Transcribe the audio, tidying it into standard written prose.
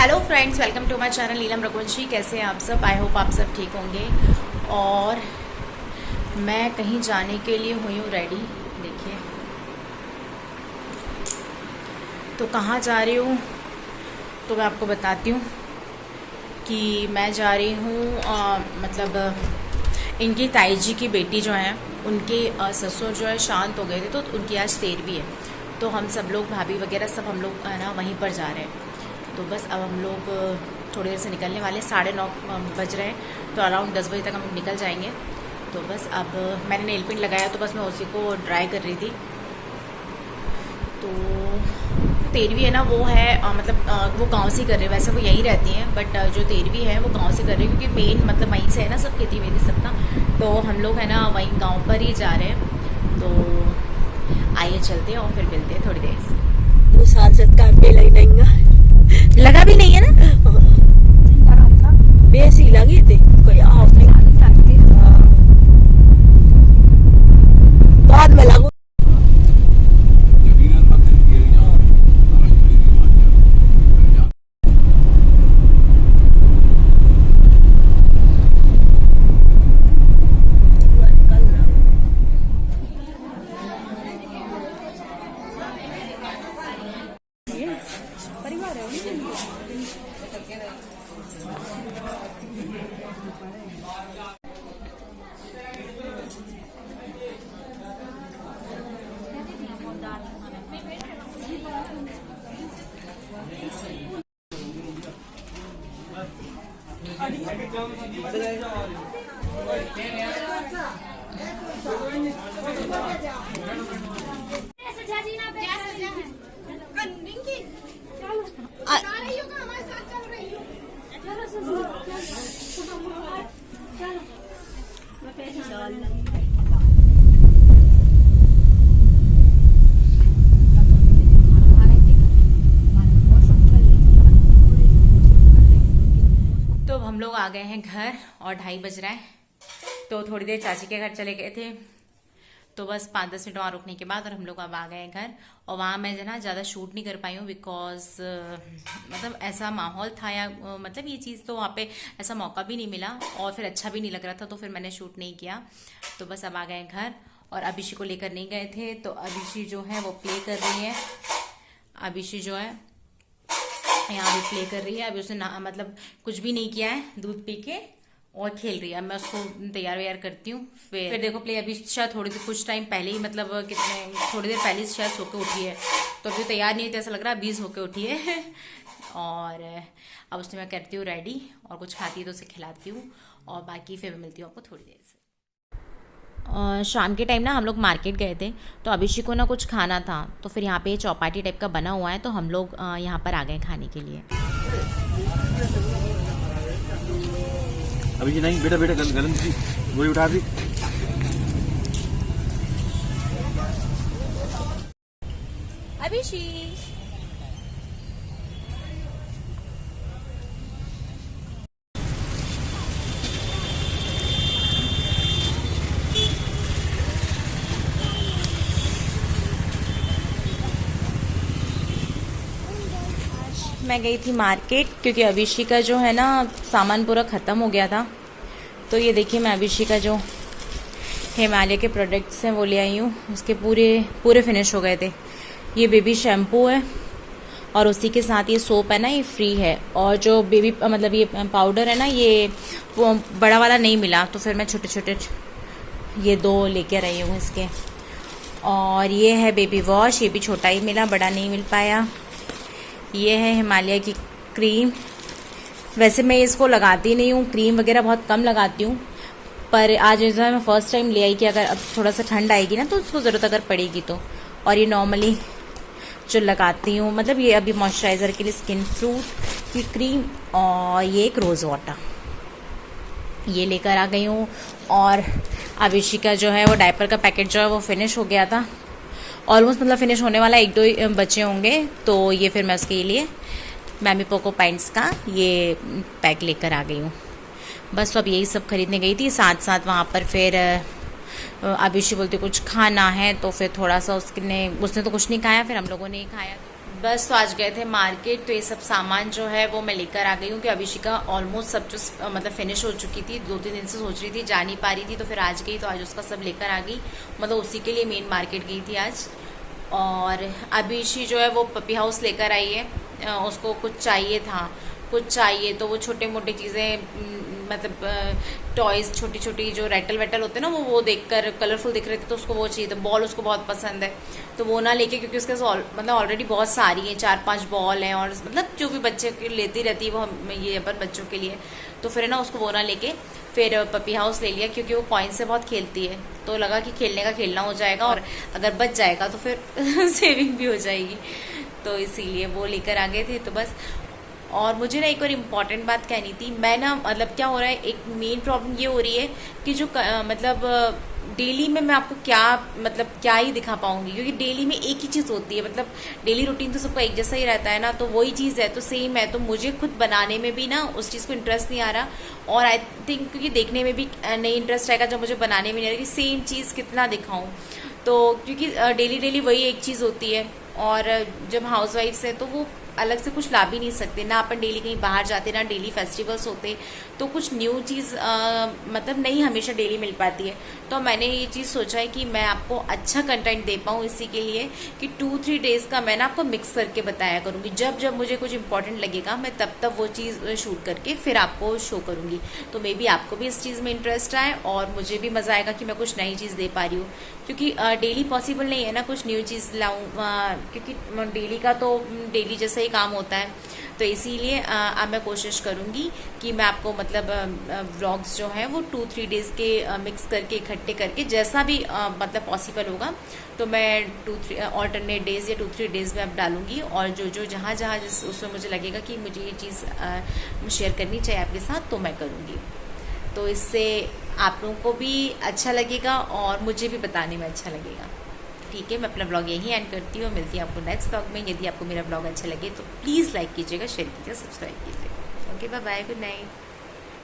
Hello friends, welcome to my channel Neelam Raghuvanshi. कैसे हैं आप सब? आई होप आप सब ठीक होंगे। और मैं कहीं जाने के लिए हुई हूँ रेडी। देखिए तो कहाँ जा रही हूँ तो मैं आपको बताती हूँ कि मैं जा रही हूँ इनकी ताई जी की बेटी जो है उनके ससुर जो है शांत हो गए थे, तो उनकी आज 13वीं है। तो हम सब लोग भाभी वगैरह सब हम लोग है ना वहीं पर जा रहे हैं। तो बस अब हम लोग थोड़ी देर से निकलने वाले, 9:30 बज रहे हैं, तो अराउंड 10 बजे तक हम लोग निकल जाएंगे। तो बस अब मैंने नेल पेंट लगाया, तो बस मैं उसी को ड्राई कर रही थी। तो 13वीं है ना, वो है वो गांव से कर रहे हैं। वैसे वो यहीं रहती हैं, बट जो 13वीं है वो गांव से कर रही है, क्योंकि मेन मतलब वहीं से है ना सब खेती वेती सबका। तो हम लोग है ना वहीं गांव पर ही जा रहे हैं। तो आइए चलते हैं और फिर मिलते हैं थोड़ी देर से। 2 साल से काम पे लगा भी नहीं है ना, बेसी लगी थी कोई आप नहीं बाद में लगो। तो हम लोग आ गए हैं घर और 2:30 बज रहा है। तो थोड़ी देर चाची के घर चले गए थे, तो बस 5-10 मिनट वहाँ रुकने के बाद और हम लोग अब आ गए हैं घर। और वहाँ मैं जो ना ज़्यादा शूट नहीं कर पाई हूँ, बिकॉज मतलब ऐसा माहौल था या मतलब ये चीज़ तो वहाँ पे ऐसा मौका भी नहीं मिला और फिर अच्छा भी नहीं लग रहा था, तो फिर मैंने शूट नहीं किया। तो बस अब आ गए हैं घर। और अभिषी को लेकर नहीं गए थे, तो अभिषी जो है वो प्ले कर रही है। अभिषी जो है यहाँ भी प्ले कर रही है। अभी उसने मतलब कुछ भी नहीं किया है, दूध पी के और खेल रही है। मैं उसको तैयार वैयार करती हूँ। फिर देखो प्ले अभी शायद कुछ टाइम पहले ही मतलब थोड़ी देर पहले शायद सो के उठी है, तो अभी तैयार नहीं होती, ऐसा लग रहा है 20 होके उठी है। और अब उसने मैं करती हूँ रेडी, और कुछ खाती है तो उसे खिलाती हूँ, और बाकी फिर मैं मिलती हूँ आपको थोड़ी देर से। शाम के टाइम ना हम लोग मार्केट गए थे, तो अभिषेक को ना कुछ खाना था, तो फिर यहाँ पे चौपाटी टाइप का बना हुआ है, तो हम लोग यहाँ पर आ गए खाने के लिए। अभी नहीं बेटा गलम सी वही उठा दी। अभिषेक मैं गई थी मार्केट, क्योंकि अभिषेक का जो है ना सामान पूरा ख़त्म हो गया था। तो ये देखिए मैं अभिषेक का जो हिमालय के प्रोडक्ट्स हैं वो ले आई हूँ। उसके पूरे फिनिश हो गए थे। ये बेबी शैम्पू है, और उसी के साथ ये सोप है ना, ये फ्री है। और जो बेबी मतलब ये पाउडर है ना, ये वो बड़ा वाला नहीं मिला, तो फिर मैं छोटे छोटे ये 2 लेके आई हूँ इसके। और ये है बेबी वॉश, ये भी छोटा ही मिला, बड़ा नहीं मिल पाया। ये है हिमालय की क्रीम। वैसे मैं इसको लगाती नहीं हूँ, क्रीम वगैरह बहुत कम लगाती हूँ, पर आज इस बार मैं फर्स्ट टाइम ले आई कि अगर अब थोड़ा सा ठंड आएगी ना तो उसको ज़रूरत अगर पड़ेगी तो। और ये नॉर्मली जो लगाती हूँ, मतलब ये अभी मॉइस्चराइज़र के लिए स्किन फ्रूट की क्रीम, और ये एक रोज़ वाटर ये लेकर आ गई हूँ। और अभिषेक का जो है वो डायपर का पैकेट जो है वो फिनिश हो गया था, ऑलमोस्ट मतलब फिनिश होने वाला, 1-2 बचे होंगे। तो ये फिर मैं उसके लिए मैमी पोको पैंट्स का ये पैक लेकर आ गई हूँ। बस तो अब यही सब खरीदने गई थी। साथ साथ वहाँ पर फिर अभिषेक बोलते कुछ खाना है, तो फिर थोड़ा सा उसने तो कुछ नहीं खाया, फिर हम लोगों ने ही खाया। बस तो आज गए थे मार्केट, तो ये सब सामान जो है वो मैं लेकर आ गई हूँ कि अभिषिका ऑलमोस्ट सब जो मतलब फिनिश हो चुकी थी, 2-3 दिन से सोच रही थी, जा नहीं पा रही थी, तो फिर आज गई तो आज उसका सब लेकर आ गई। मतलब उसी के लिए मेन मार्केट गई थी आज। और अभिषी जो है वो पपी हाउस लेकर आई है, उसको कुछ चाहिए तो वो छोटे मोटे चीज़ें मतलब टॉयज़ छोटी छोटी जो रैटल वैटल होते हैं ना, वो देखकर कलरफुल दिख रहे थे तो उसको वो चाहिए। तो बॉल उसको बहुत पसंद है, तो वो ना लेके, क्योंकि उसके मतलब ऑलरेडी बहुत सारी हैं, 4-5 बॉल हैं, और मतलब जो भी बच्चे की लेती रहती है वो ये अपन बच्चों के लिए। तो फिर ना उसको वो ना लेके फिर पपी हाउस ले लिया, क्योंकि वो कॉइन से बहुत खेलती है, तो लगा कि खेलने का खेलना हो जाएगा और अगर बच जाएगा तो फिर सेविंग भी हो जाएगी, तो इसीलिए वो लेकर आ गए थे। तो बस, और मुझे ना एक और इम्पॉर्टेंट बात कहनी थी। मैं ना मतलब क्या हो रहा है, एक मेन प्रॉब्लम ये हो रही है कि जो मतलब डेली में मैं आपको क्या ही दिखा पाऊंगी, क्योंकि डेली में एक ही चीज़ होती है। मतलब डेली रूटीन तो सबका एक जैसा ही रहता है ना, तो वही चीज़ है तो सेम है, तो मुझे खुद बनाने में भी ना उस चीज़ को इंटरेस्ट नहीं आ रहा, और आई थिंक क्योंकि देखने में भी नहीं इंटरेस्ट आएगा जब मुझे बनाने में नहीं आ रहा कि सेम चीज़ कितना दिखाऊँ। तो क्योंकि डेली वही एक चीज़ होती है, और जब हाउस वाइफ्स हैं तो वो अलग से कुछ ला भी नहीं सकते ना, अपन डेली कहीं बाहर जाते ना डेली फेस्टिवल्स होते, तो कुछ न्यू चीज़ मतलब नहीं हमेशा डेली मिल पाती है। तो मैंने ये चीज़ सोचा है कि मैं आपको अच्छा कंटेंट दे पाऊँ, इसी के लिए कि 2-3 डेज़ का मैं ना आपको मिक्स करके बताया करूँगी। जब जब मुझे कुछ इंपॉर्टेंट लगेगा मैं तब वो चीज़ शूट करके फिर आपको शो करूँगी। तो मे बी आपको भी इस चीज़ में इंटरेस्ट आए और मुझे भी मज़ा आएगा कि मैं कुछ नई चीज़ दे पा रही हूँ, क्योंकि डेली पॉसिबल नहीं है ना कुछ न्यू चीज़ लाऊँ, क्योंकि डेली का तो डेली जैसा ही काम होता है। तो इसीलिए अब मैं कोशिश करूँगी कि मैं आपको मतलब व्लॉग्स जो हैं वो 2-3 डेज़ के मिक्स करके इकट्ठे करके जैसा भी मतलब पॉसिबल होगा, तो मैं 2-3 ऑल्टरनेट डेज़ या 2-3 डेज़ में अब डालूंगी। और जो जहाँ जिस उसमें मुझे लगेगा कि मुझे ये चीज़ शेयर करनी चाहिए आपके साथ, तो मैं करूँगी। तो इससे आप लोगों को भी अच्छा लगेगा और मुझे भी बताने में अच्छा लगेगा। ठीक है, मैं अपना ब्लॉग यहीं एंड करती हूँ, मिलती हूँ आपको नेक्स्ट ब्लॉग में। यदि आपको मेरा ब्लॉग अच्छा लगे तो प्लीज़ लाइक कीजिएगा, शेयर कीजिएगा, सब्सक्राइब कीजिएगा। Okay, bye bye, good night.